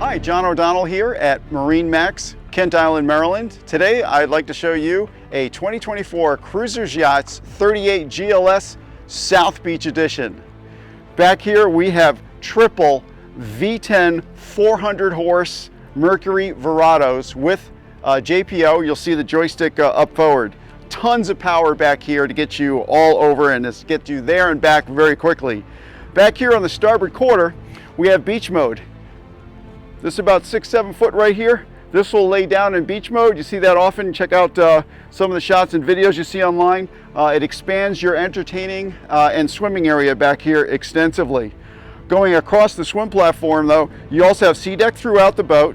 Hi, John O'Donnell here at MarineMax Kent Island, Maryland. Today I'd like to show you a 2024 Cruisers Yachts 38GLS South Beach Edition. Back here we have triple V10 400 horse Mercury Verados with JPO. You'll see the joystick up forward. Tons of power back here to get you all over and get you there and back very quickly. Back here on the starboard quarter we have beach mode. This is about 6-7 foot right here. This will lay down in beach mode. You see that often. Check out some of the shots and videos you see online. It expands your entertaining and swimming area back here extensively. Going across the swim platform though, you also have sea deck throughout the boat.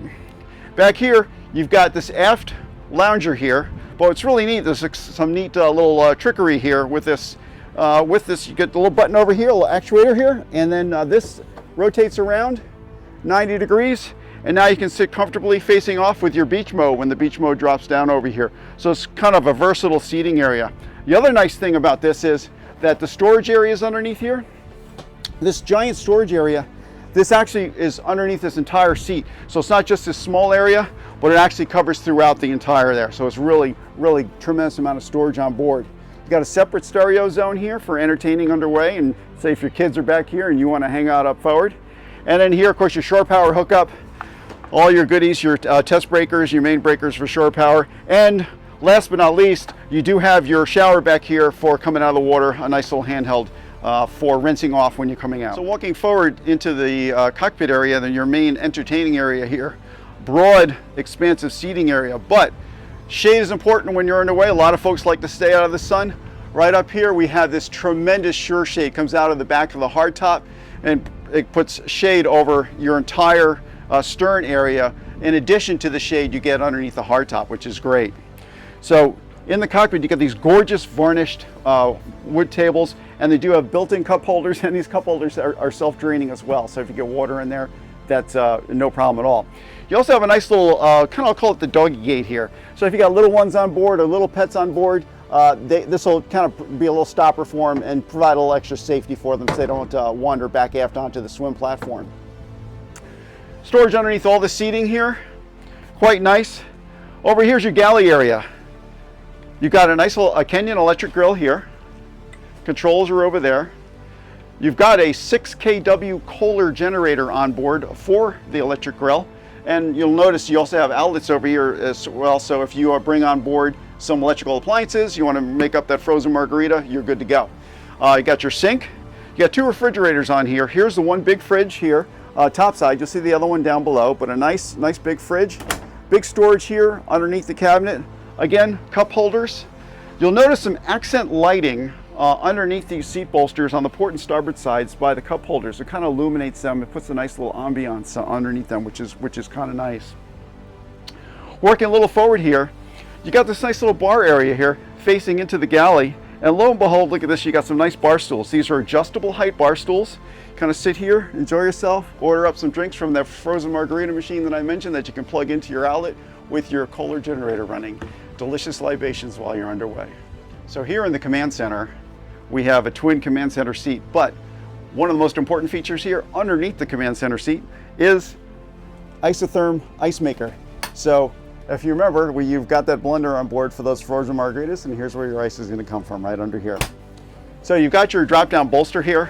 Back here, you've got this aft lounger here. But what's really neat, there's some neat little trickery here with this. You get the little button over here, a little actuator here, and then this rotates around 90 degrees, and now you can sit comfortably facing off with your beach mode when the beach mode drops down over here. So it's kind of a versatile seating area. The other nice thing about this is that the storage area is underneath here. This giant storage area, this actually is underneath this entire seat. So it's not just this small area, but it actually covers throughout the entire there. So it's really tremendous amount of storage on board. You've got a separate stereo zone here for entertaining underway, and say if your kids are back here and you want to hang out up forward. And then here, of course, your shore power hookup, all your goodies, your test breakers, your main breakers for shore power. And last but not least, you do have your shower back here for coming out of the water, a nice little handheld for rinsing off when you're coming out. So walking forward into the cockpit area, then your main entertaining area here, broad, expansive seating area, but shade is important when you're underway. A lot of folks like to stay out of the sun. Right up here, we have this tremendous shore shade, comes out of the back of the hardtop, and it puts shade over your entire stern area. In addition to the shade you get underneath the hardtop, which is great. So in the cockpit you get these gorgeous varnished wood tables, and they do have built-in cup holders, and these cup holders are self-draining as well. So if you get water in there, that's no problem at all. You also have a nice little, I'll call it the doggy gate here. So if you got little ones on board or little pets on board, this will kind of be a little stopper for them and provide a little extra safety for them so they don't wander back aft onto the swim platform. Storage underneath all the seating here, quite nice. Over here's your galley area. You've got a nice little Kenyan electric grill here. Controls are over there. You've got a 6 kW Kohler generator on board for the electric grill. And you'll notice you also have outlets over here as well. So if you bring on board some electrical appliances, you want to make up that frozen margarita, you're good to go. You got your sink. You got two refrigerators on here. Here's the one big fridge here, top side. You'll see the other one down below, but a nice big fridge. Big storage here underneath the cabinet. Again, cup holders. You'll notice some accent lighting underneath these seat bolsters on the port and starboard sides by the cup holders. It kind of illuminates them. It puts a nice little ambiance underneath them, which is kind of nice. Working a little forward here, you got this nice little bar area here facing into the galley, and lo and behold, look at this, you got some nice bar stools. These are adjustable height bar stools. Kind of sit here, enjoy yourself, order up some drinks from that frozen margarita machine that I mentioned that you can plug into your outlet with your Kohler generator running. Delicious libations while you're underway. So here in the command center, we have a twin command center seat, but one of the most important features here underneath the command center seat is isotherm ice maker. So if you remember, you've got that blender on board for those frozen margaritas, and here's where your ice is going to come from, right under here. So you've got your drop-down bolster here.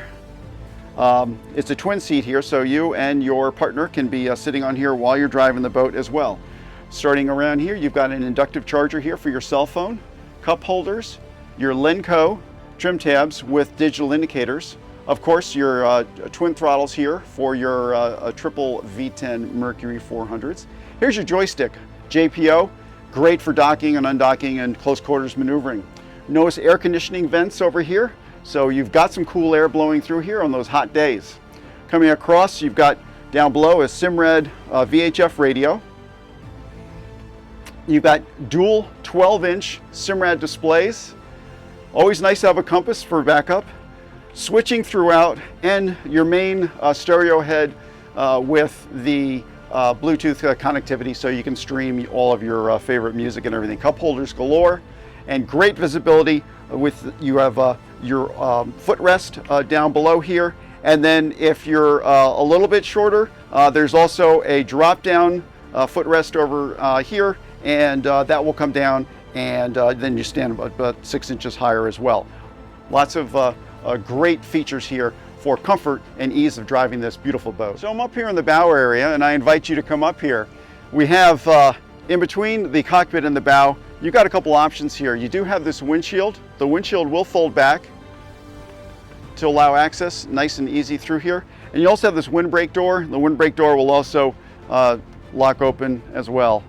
It's a twin seat here, so you and your partner can be sitting on here while you're driving the boat as well. Starting around here, you've got an inductive charger here for your cell phone, cup holders, your Lenco trim tabs with digital indicators. Of course, your twin throttles here for your triple V10 Mercury 400s. Here's your joystick. JPO, great for docking and undocking and close quarters maneuvering. Notice air conditioning vents over here, so you've got some cool air blowing through here on those hot days. Coming across, you've got down below a Simrad VHF radio. You've got dual 12-inch Simrad displays. Always nice to have a compass for backup. Switching throughout, and your main stereo head with the Bluetooth connectivity, so you can stream all of your favorite music and everything. Cup holders galore, and great visibility. With you have your footrest down below here, and then if you're a little bit shorter, there's also a drop-down footrest over here, and that will come down, and then you stand about 6 inches higher as well. Lots of great features here for comfort and ease of driving this beautiful boat. So I'm up here in the bow area, and I invite you to come up here. We have in between the cockpit and the bow, you've got a couple options here. You do have this windshield. The windshield will fold back to allow access nice and easy through here. And you also have this windbreak door. The windbreak door will also lock open as well.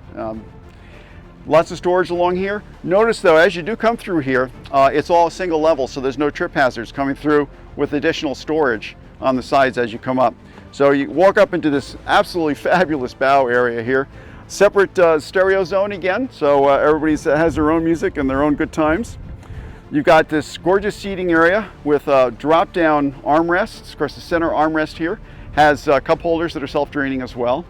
Lots of storage along here. Notice though, as you do come through here, it's all single level, so there's no trip hazards coming through with additional storage on the sides as you come up. So you walk up into this absolutely fabulous bow area here. Separate stereo zone again, so everybody has their own music and their own good times. You've got this gorgeous seating area with drop-down armrests. Of course, the center armrest here has cup holders that are self-draining as well.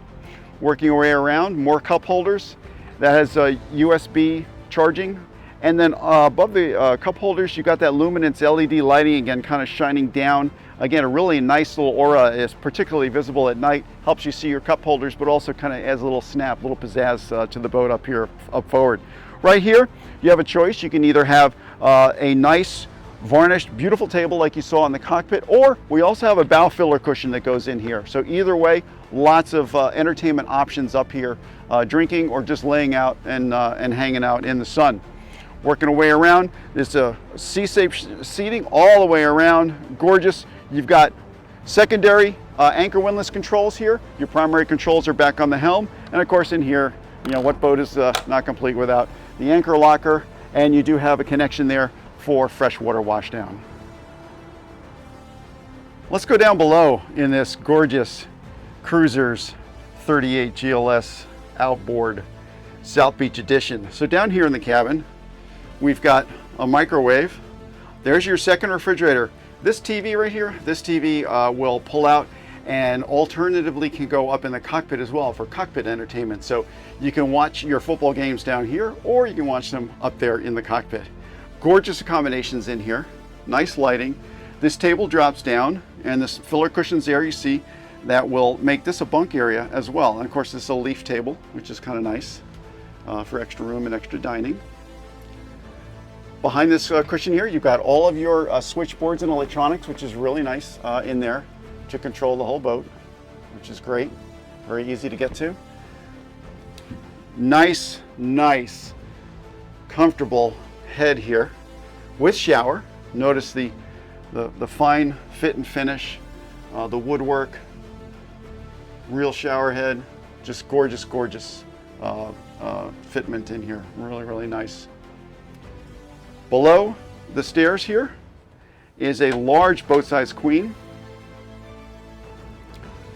Working our way around, more cup holders. That has USB charging. And then above the cup holders, you've got that luminance LED lighting again, kind of shining down. Again, a really nice little aura, is particularly visible at night. Helps you see your cup holders, but also kind of adds a little snap, a little pizzazz to the boat up here, up forward. Right here, you have a choice. You can either have a nice varnished, beautiful table like you saw in the cockpit, or we also have a bow filler cushion that goes in here. So either way, lots of entertainment options up here, drinking or just laying out and hanging out in the sun. Working our way around, there's a sea-safe seating all the way around, gorgeous. You've got secondary anchor windlass controls here. Your primary controls are back on the helm, and of course in here, you know, what boat is not complete without the anchor locker, and you do have a connection there for freshwater washdown. Let's go down below in this gorgeous Cruisers 38GLS Outboard South Beach Edition. So down here in the cabin, we've got a microwave. There's your second refrigerator. This TV right here, this TV will pull out and alternatively can go up in the cockpit as well for cockpit entertainment. So you can watch your football games down here, or you can watch them up there in the cockpit. Gorgeous accommodations in here, nice lighting. This table drops down, and this filler cushions there you see that will make this a bunk area as well. And of course this is a leaf table, which is kind of nice for extra room and extra dining. Behind this cushion here, you've got all of your switchboards and electronics, which is really nice in there to control the whole boat, which is great. Very easy to get to. Nice, comfortable head here with shower. Notice the fine fit and finish, the woodwork, real shower head, just gorgeous fitment in here. Really nice. Below the stairs here is a large boat-size queen.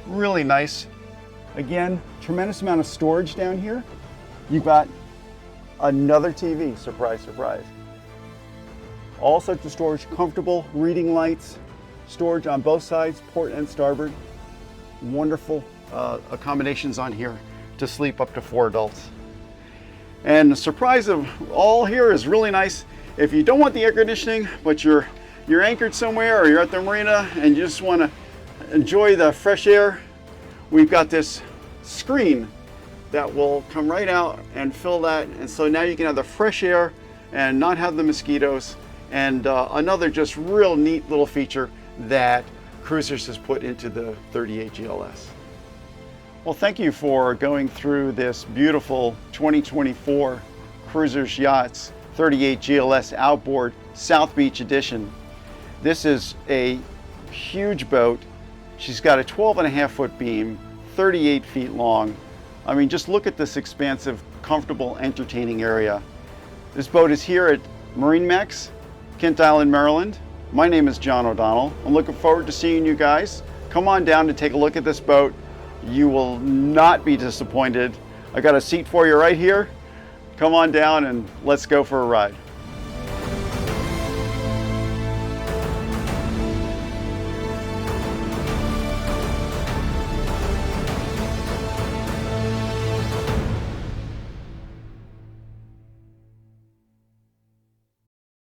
Really nice. Again, tremendous amount of storage down here. You've got another TV, surprise, surprise. All sorts of storage, comfortable reading lights, storage on both sides, port and starboard. Wonderful accommodations on here to sleep up to 4 adults. And the surprise of all here is really nice. If you don't want the air conditioning, but you're anchored somewhere or you're at the marina and you just want to enjoy the fresh air, we've got this screen that will come right out and fill that. And so now you can have the fresh air and not have the mosquitoes. And another just real neat little feature that Cruisers has put into the 38GLS. Well, thank you for going through this beautiful 2024 Cruisers Yachts 38GLS Outboard South Beach Edition. This is a huge boat. She's got a 12.5-foot beam, 38 feet long. I mean, just look at this expansive, comfortable, entertaining area. This boat is here at MarineMax Kent Island, Maryland. My name is John O'Donnell. I'm looking forward to seeing you guys. Come on down to take a look at this boat. You will not be disappointed. I got a seat for you right here. Come on down and let's go for a ride.